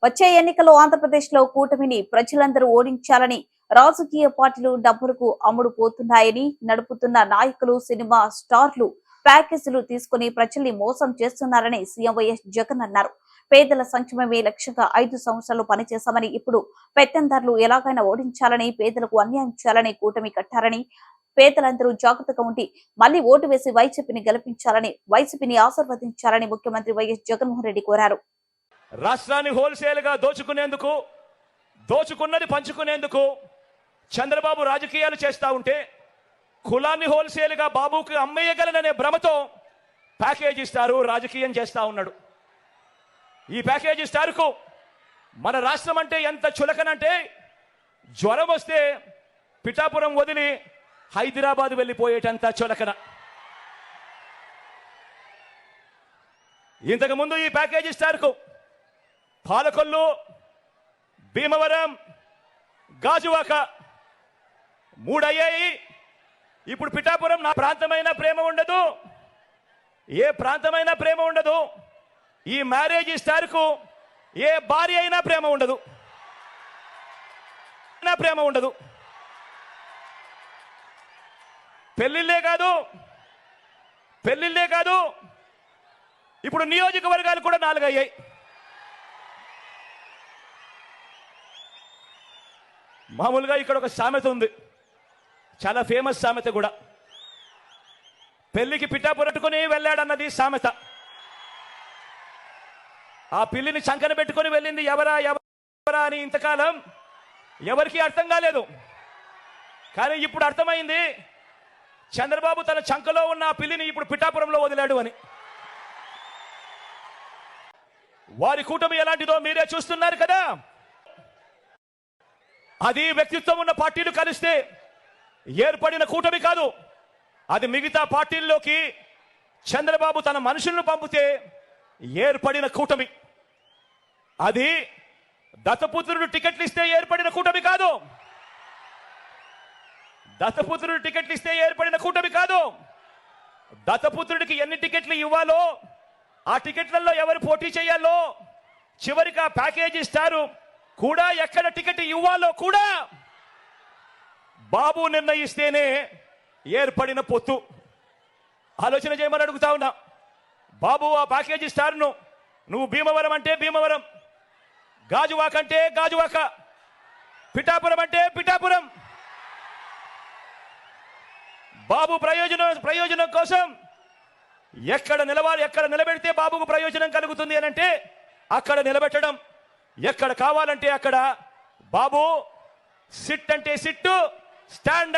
వచ్చే ఎన్నికల్లో ఆంధ్రప్రదేశ్లో కూటమిని ప్రజలందరూ ఓడించాలని రాజకీయ పార్టీలు డబ్బులకు అమ్ముడు పోతున్నాయని నడుపుతున్న నాయకులు, సినిమా స్టార్లు ప్యాకేజీలు తీసుకుని ప్రజల్ని మోసం చేస్తున్నారని సీఎం వైఎస్ జగన్ అన్నారు. పేదల సంక్షేమమే లక్ష్యంగా 5 సంవత్సరాలు పనిచేశామని, ఇప్పుడు పెత్తందారులు ఎలాగైనా ఓడించాలని, పేదలకు అన్యాయం చేయాలని కూటమి కట్టారని, పేదలందరూ జాగ్రత్తగా ఉండి మళ్లీ ఓటు వేసి వైసీపీని గెలిపించాలని, వైసీపీని ఆశీర్వదించాలని ముఖ్యమంత్రి వైఎస్ జగన్మోహన్ రెడ్డి కోరారు. రాష్ట్రాన్ని హోల్సేల్ గా దోచుకునేందుకు, దోచుకున్నది పంచుకునేందుకు చంద్రబాబు రాజకీయాలు చేస్తా ఉంటే, కులాన్ని హోల్సేల్ గా బాబుకి అమ్మేయగలననే భ్రమతో ప్యాకేజీ ఇస్తారు, రాజకీయం చేస్తా ఉన్నాడు. ఈ ప్యాకేజీ స్టార్కు మన రాష్ట్రం అంటే ఎంత చులకనంటే, జ్వరం వస్తే పిఠాపురం వదిలి హైదరాబాద్ వెళ్ళిపోయేటంత చులకన. ఇంతకు ముందు ఈ ప్యాకేజీ స్టార్కు పాలకొల్లు, భీమవరం, గాజువాక 3 అయ్యాయి. ఇప్పుడు పిఠాపురం. నా ప్రాంతమైన ప్రేమ ఉండదు, ఏ ప్రాంతమైన ప్రేమ ఉండదు. ఈ మ్యారేజ్ స్టార్కు ఏ భార్య అయినా ప్రేమ ఉండదు, ప్రేమ ఉండదు. పెళ్లిళ్ళే కాదు, ఇప్పుడు నియోజకవర్గాలు కూడా 4 అయ్యాయి. మామూలుగా ఇక్కడ ఒక సామెత ఉంది, చాలా ఫేమస్ సామెత కూడా. పెళ్లికి పిఠాపురట్టుకుని వెళ్ళాడన్నది సామెత. ఆ పిల్లిని చంకన పెట్టుకుని వెళ్ళింది ఎవరా అని ఇంతకాలం ఎవరికి అర్థం కాలేదు. కానీ ఇప్పుడు అర్థమైంది, చంద్రబాబు తన చంకలో ఉన్న ఆ పిల్లిని ఇప్పుడు పిఠాపురంలో వదిలాడు అని. వారి కూటమి ఎలాంటిదో మీరే చూస్తున్నారు కదా. అది వ్యక్తిత్వం ఉన్న పార్టీలు కలిస్తే ఏర్పడిన కూటమి కాదు. అది మిగతా పార్టీల్లోకి చంద్రబాబు తన మనుషులను పంపితే ఏర్పడిన కూటమి. అది దత్తపుత్రుడు టికెట్లు ఇస్తే ఏర్పడిన కూటమి కాదు. దత్తపుత్రుడు టికెట్లు ఇస్తే ఏర్పడిన కూటమి కాదు. దత్తపుత్రుడికి ఎన్ని టికెట్లు ఇవ్వాలో, ఆ టికెట్లలో ఎవరు పోటీ చేయాలో, చివరికి ఆ ప్యాకేజీ ఇస్తారు కూడా ఎక్కడ టికెట్ ఇవ్వాలో కూడా బాబు నిర్ణయిస్తేనే ఏర్పడిన పొత్తు. ఆలోచన చేయమని అడుగుతా ఉన్నా. బాబు ఆ ప్యాకేజీ స్టార్ను నువ్వు భీమవరం అంటే భీమవరం, గాజువాక అంటే గాజువాక, పిఠాపురం అంటే పిఠాపురం. బాబు ప్రయోజనం కోసం ఎక్కడ నిలబెడితే బాబుకు ప్రయోజనం కలుగుతుంది అని అంటే అక్కడ నిలబెట్టడం. ఎక్కడ కావాలంటే అక్కడ బాబు సిట్ అంటే సిట్టు, స్టాండ్